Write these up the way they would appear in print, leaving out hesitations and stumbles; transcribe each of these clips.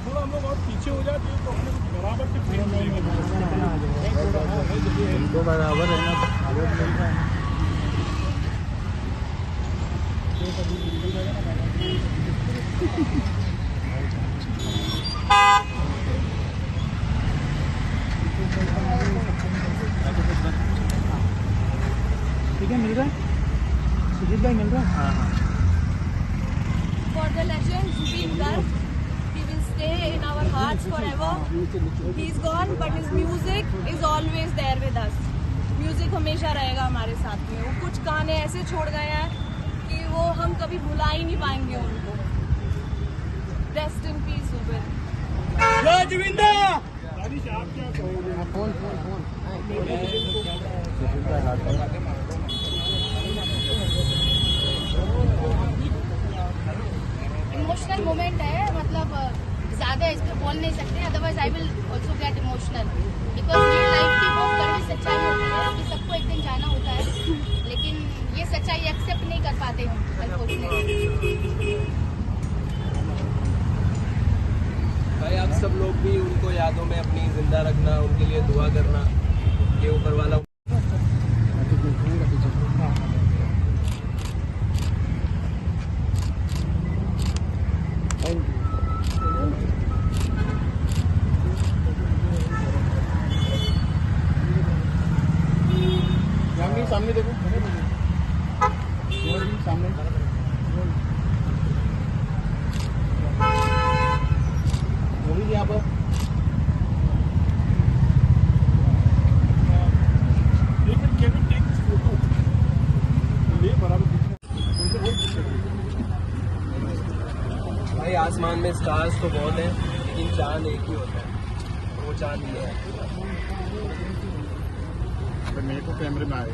थोड़ा हम लोग और पीछे हो जाते हैं तो अपने बराबर के फ्रेम तो बराबर है ना, आगे मिलता है। ठीक है, मिल रहा है सुजीत भाई, मिल रहा है। हाँ हाँ। For the legend Zubeen Garg, he will stay in our hearts forever. He's gone, but his music is always there with us. Music हमेशा रहेगा हमारे साथ में। वो कुछ गाने ऐसे छोड़ गए हैं कि वो हम कभी भुला ही नहीं पाएंगे उनको। Rest in peace, Zubeen. जय जुबिंदा। दानिश, आप क्या कहोगे? फोन इमोशनल मोमेंट है, मतलब ज़्यादा इस पे बोल नहीं सकते, otherwise I will also get emotional because ये लाइफ की बहुत बड़ी सच्चाई होती है कि सबको एक दिन जाना होता है, लेकिन ये सच्चाई एक्सेप्ट नहीं कर पाते हम अनफॉर्चुनेटली। भाई आप सब लोग भी उनको यादों में अपनी जिंदा रखना, उनके लिए दुआ करना कि ऊपर वाला सामने देखो, सामने मोदी यहाँ पर भाई आसमान में स्टार्स तो बहुत हैं, लेकिन चांद एक ही होता है, वो चांद ये है। मेरे को कैमरे में आए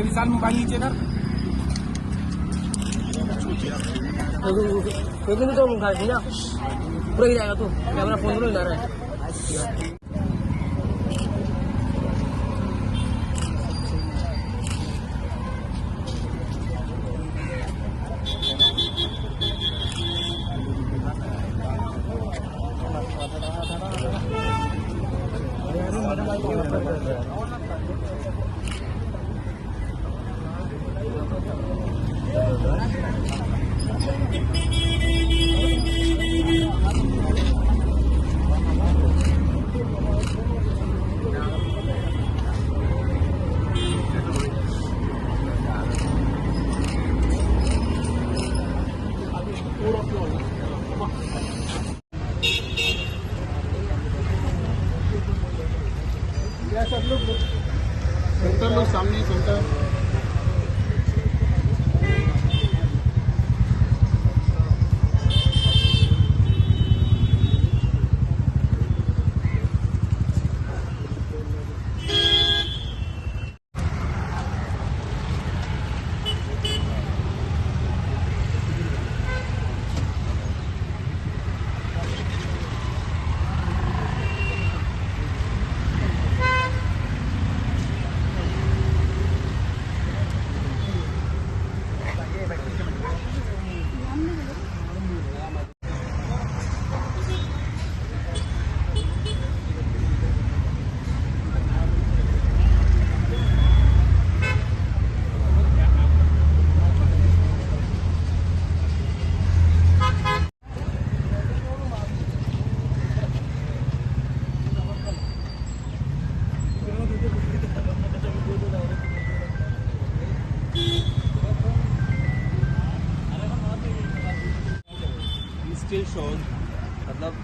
इंसान मोबाइल नीचे कर। तो मुखा ना पूरा ही जाएगा, तो कैमरा फोन को ला रहा है। सब लोग सेंटर लोग सामने सेंटर स्टिल शोज, मतलब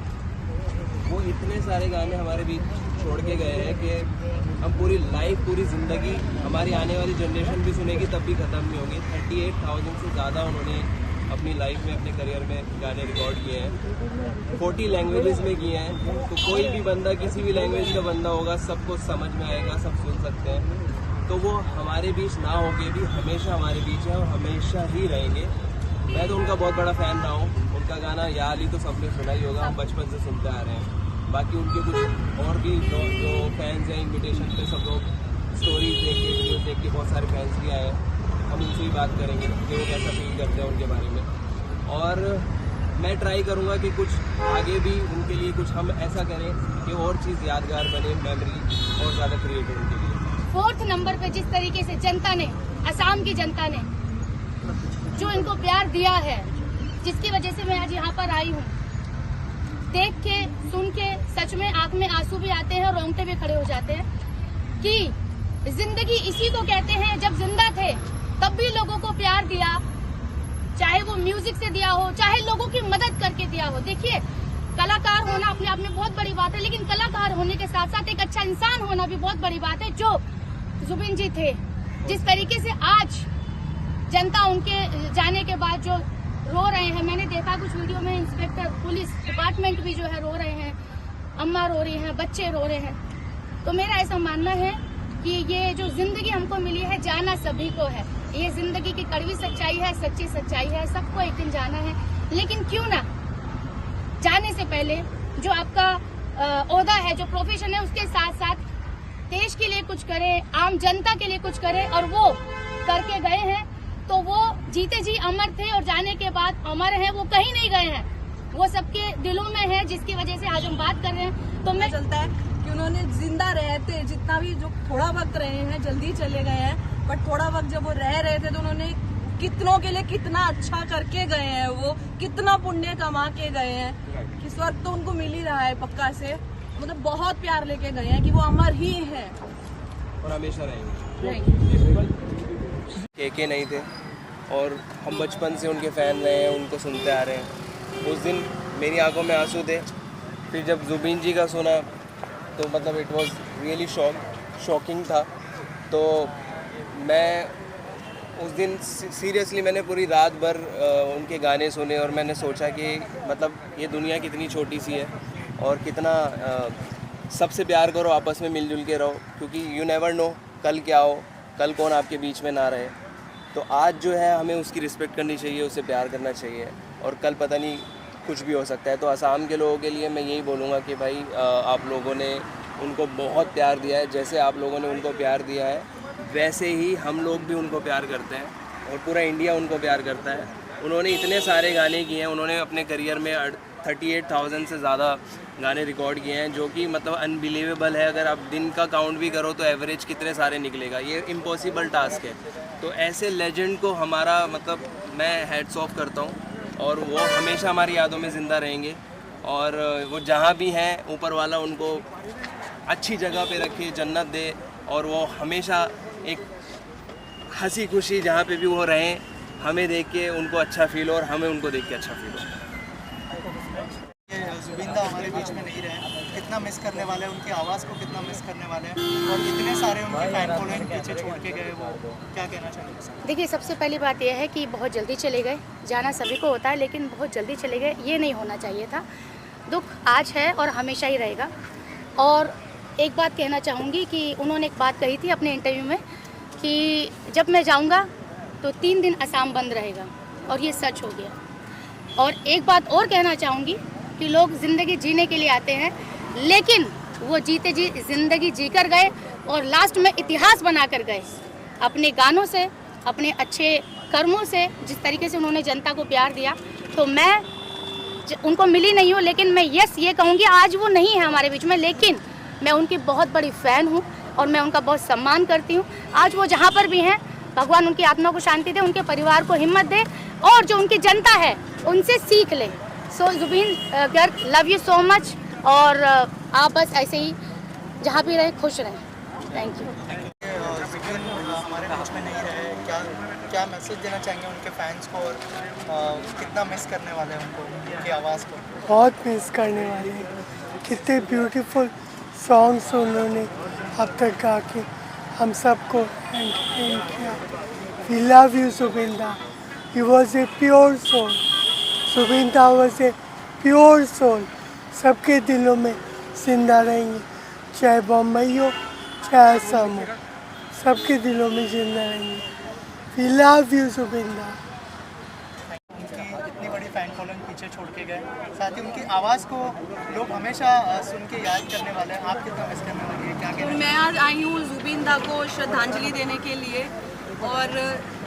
वो इतने सारे गाने हमारे बीच छोड़ के गए हैं कि हम पूरी लाइफ, पूरी ज़िंदगी हमारी आने वाली जनरेशन भी सुनेगी तब भी ख़त्म नहीं होगी। 38,000 से ज़्यादा उन्होंने अपनी लाइफ में, अपने करियर में गाने रिकॉर्ड किए हैं, 40 लैंग्वेजेस में किए हैं। तो कोई भी बंदा, किसी भी लैंग्वेज का बंदा होगा, सबको समझ में आएगा, सब सुन सकते हैं। तो वो हमारे बीच ना होके भी हमेशा हमारे बीच है और हमेशा ही रहेंगे। मैं तो उनका बहुत बड़ा फ़ैन रहा हूँ। उनका गाना या अली तो सबने सुना ही होगा, हम बचपन से सुनते आ रहे हैं। बाकी उनके कुछ और भी जो फैंस हैं, इन्विटेशन पे सब लोग स्टोरीज देख के, वीडियोज देख के बहुत सारे फैंस भी आए हैं। हम उनसे ही बात करेंगे कि वो कैसा फील करते हैं उनके बारे में। और मैं ट्राई करूँगा कि कुछ आगे भी उनके लिए कुछ हम ऐसा करें कि और चीज़ यादगार बने, मेमोरी और ज़्यादा क्रिएट हो उनके लिए। 4th नंबर पे जिस तरीके से जनता ने, असम की जनता ने जो इनको प्यार दिया है, जिसकी वजह से मैं आज यहाँ पर आई हूँ, देख के, सुन के सच में आंख में आंसू भी आते हैं और रोंगटे भी खड़े हो जाते हैं कि जिंदगी इसी को कहते हैं। जब जिंदा थे तब भी लोगों को प्यार दिया, चाहे वो म्यूजिक से दिया हो, चाहे लोगों की मदद करके दिया हो। देखिए, कलाकार होना अपने आप में बहुत बड़ी बात है, लेकिन कलाकार होने के साथ साथ एक अच्छा इंसान होना भी बहुत बड़ी बात है। जो जुबिन जी थे, जिस तरीके से आज जनता उनके जाने के बाद जो रो रहे हैं, मैंने देखा कुछ वीडियो में, इंस्पेक्टर, पुलिस डिपार्टमेंट भी जो है रो रहे हैं, अम्मा रो रही हैं, बच्चे रो रहे हैं। तो मेरा ऐसा मानना है कि ये जो जिंदगी हमको मिली है, जाना सभी को है। ये जिंदगी की कड़वी सच्चाई है, सच्ची सच्चाई है, सबको एक दिन जाना है। लेकिन क्यों ना जाने से पहले जो आपका ओहदा है, जो प्रोफेशन है, उसके साथ साथ देश के लिए कुछ करें, आम जनता के लिए कुछ करें। और वो करके गए हैं, तो वो जीते जी अमर थे और जाने के बाद अमर हैं। वो कहीं नहीं गए हैं, वो सबके दिलों में है, जिसकी वजह से आज हम बात कर रहे हैं। तो मैं चलता है कि उन्होंने जिंदा रहते, जितना भी जो थोड़ा वक्त रहे हैं, जल्दी चले गए हैं, बट थोड़ा वक्त जब वो रह रहे थे तो उन्होंने कितनों के लिए कितना अच्छा करके गए हैं, वो कितना पुण्य कमा के गए हैं कि स्वर्ग तो उनको मिल ही रहा है पक्का से। मतलब बहुत प्यार लेके गए हैं कि वो अमर ही हैं और हमेशा रहेंगे। नहीं। के नहीं थे और हम बचपन से उनके फ़ैन रहे हैं, उनको सुनते आ रहे हैं। उस दिन मेरी आंखों में आंसू थे। फिर जब जुबिन जी का सुना तो मतलब इट वाज रियली शॉकिंग था। तो मैं उस दिन सीरियसली मैंने पूरी रात भर उनके गाने सुने और मैंने सोचा कि मतलब ये दुनिया कितनी छोटी सी है और कितना सबसे प्यार करो, आपस में मिलजुल के रहो, क्योंकि यू नेवर नो कल क्या हो, कल कौन आपके बीच में ना रहे। तो आज जो है हमें उसकी रिस्पेक्ट करनी चाहिए, उससे प्यार करना चाहिए, और कल पता नहीं कुछ भी हो सकता है। तो असम के लोगों के लिए मैं यही बोलूँगा कि भाई आप लोगों ने उनको बहुत प्यार दिया है। जैसे आप लोगों ने उनको प्यार दिया है, वैसे ही हम लोग भी उनको प्यार करते हैं और पूरा इंडिया उनको प्यार करता है। उन्होंने इतने सारे गाने किए हैं, उन्होंने अपने करियर में 38,000 से ज़्यादा गाने रिकॉर्ड किए हैं, जो कि मतलब अनबिलीवेबल है। अगर आप दिन का काउंट भी करो तो एवरेज कितने सारे निकलेगा, ये इम्पॉसिबल टास्क है। तो ऐसे लेजेंड को हमारा मतलब मैं हैट्स ऑफ करता हूँ और वो हमेशा हमारी यादों में ज़िंदा रहेंगे। और वो जहाँ भी हैं, ऊपर वाला उनको अच्छी जगह पे रखे, जन्नत दे, और वो हमेशा एक हंसी खुशी जहाँ पे भी वो रहें, हमें देख के उनको अच्छा फील हो और हमें उनको देख के अच्छा फील हो। जुबिंदा हमारे बीच में नहीं रहे, कितना मिस करने वाले हैं, उनकी आवाज़ को कितना मिस करने वाले हैं, और इतने सारे उनके फैन फॉलोइंग पीछे छोड़ के गए, वो क्या कहना चाहेंगे? देखिए, सबसे पहली बात यह है कि बहुत जल्दी चले गए। जाना सभी को होता है, लेकिन बहुत जल्दी चले गए, ये नहीं होना चाहिए था। दुख आज है और हमेशा ही रहेगा। और एक बात कहना चाहूँगी कि उन्होंने एक बात कही थी अपने इंटरव्यू में कि जब मैं जाऊँगा तो 3 दिन असम बंद रहेगा, और ये सच हो गया। और एक बात और कहना चाहूँगी कि लोग ज़िंदगी जीने के लिए आते हैं, लेकिन वो जीते जी ज़िंदगी जीकर गए और लास्ट में इतिहास बनाकर गए अपने गानों से, अपने अच्छे कर्मों से। जिस तरीके से उन्होंने जनता को प्यार दिया, तो मैं उनको मिली नहीं हूँ, लेकिन मैं ये कहूँगी, आज वो नहीं है हमारे बीच में, लेकिन मैं उनकी बहुत बड़ी फ़ैन हूँ और मैं उनका बहुत सम्मान करती हूँ। आज वो जहाँ पर भी हैं, भगवान उनकी आत्मा को शांति दे, उनके परिवार को हिम्मत दे, और जो उनकी जनता है उनसे सीख ले। So Zubeen Garg, love you so much, और आप बस ऐसे ही जहाँ भी रहे खुश रहें। Thank you. जुबिन हमारे बीच में नहीं रहे, क्या मैसेज देना चाहेंगे उनके फैंस को, और कितना मिस करने वाले हैं उनको, उनकी आवाज़ को? बहुत मिस करने वाले हैं। कितने ब्यूटीफुल सॉन्ग्स उन्होंने अब तक गा के हम सबको एंटरटेन किया। वी लव यू जुबिंदा, He was a pure soul. Zubeen दा was a pure soul. सबके दिलों में जिंदा रहेंगे, चाहे बम्बई हो चाहे असम हो, सबके दिलों में जिंदा रहेंगे. We love you जुबिन दा. उनकी इतनी बड़ी फैन फॉलोइंग पीछे छोड़ के गए, साथ ही उनकी आवाज़ को लोग हमेशा सुन के याद करने वाले हैं. आप कितना मिस करने वाली है, क्या कहना मैं आज आई हूँ जुबिन दा को श्रद्धांजलि देने के लिए. और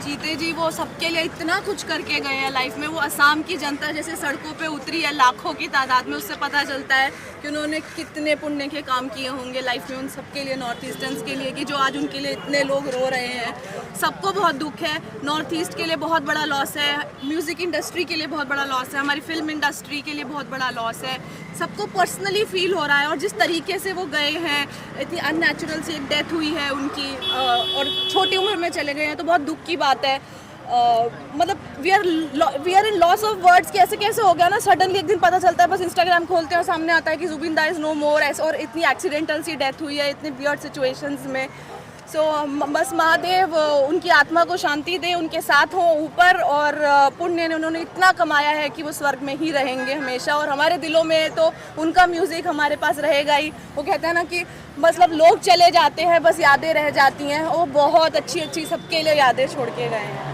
जीते जी वो सबके लिए इतना कुछ करके गए हैं लाइफ में. वो असम की जनता जैसे सड़कों पे उतरी है लाखों की तादाद में, उससे पता चलता है कि उन्होंने कितने पुण्य के काम किए होंगे लाइफ में उन सबके लिए, नॉर्थ ईस्टर्न्स के लिए, कि जो आज उनके लिए इतने लोग रो रहे हैं. सबको बहुत दुख है. नॉर्थ ईस्ट के लिए बहुत बड़ा लॉस है, म्यूज़िक इंडस्ट्री के लिए बहुत बड़ा लॉस है, हमारी फिल्म इंडस्ट्री के लिए बहुत बड़ा लॉस है. सबको पर्सनली फील हो रहा है. और जिस तरीके से वो गए हैं, इतनी अननेचुरल सी डेथ हुई है उनकी, और छोटी उम्र में चले गए हैं, तो बहुत दुख की बात है. मतलब we are in loss of words कि ऐसे कैसे हो गया ना. सडनली एक दिन पता चलता है, बस इंस्टाग्राम खोलते हैं और सामने आता है कि जुबिन दा इज़ नो मोर. ऐसे और इतनी एक्सीडेंटल सी डेथ हुई है इतने वियर्ड सिचुएशंस में. सो बस महादेव उनकी आत्मा को शांति दे, उनके साथ हों ऊपर. और पुण्य ने उन्होंने इतना कमाया है कि वो स्वर्ग में ही रहेंगे हमेशा. और हमारे दिलों में तो उनका म्यूज़िक हमारे पास रहेगा ही. वो कहते हैं ना कि मतलब लोग चले जाते हैं, बस यादें रह जाती हैं. वो बहुत अच्छी अच्छी सबके लिए यादें छोड़ के गए हैं.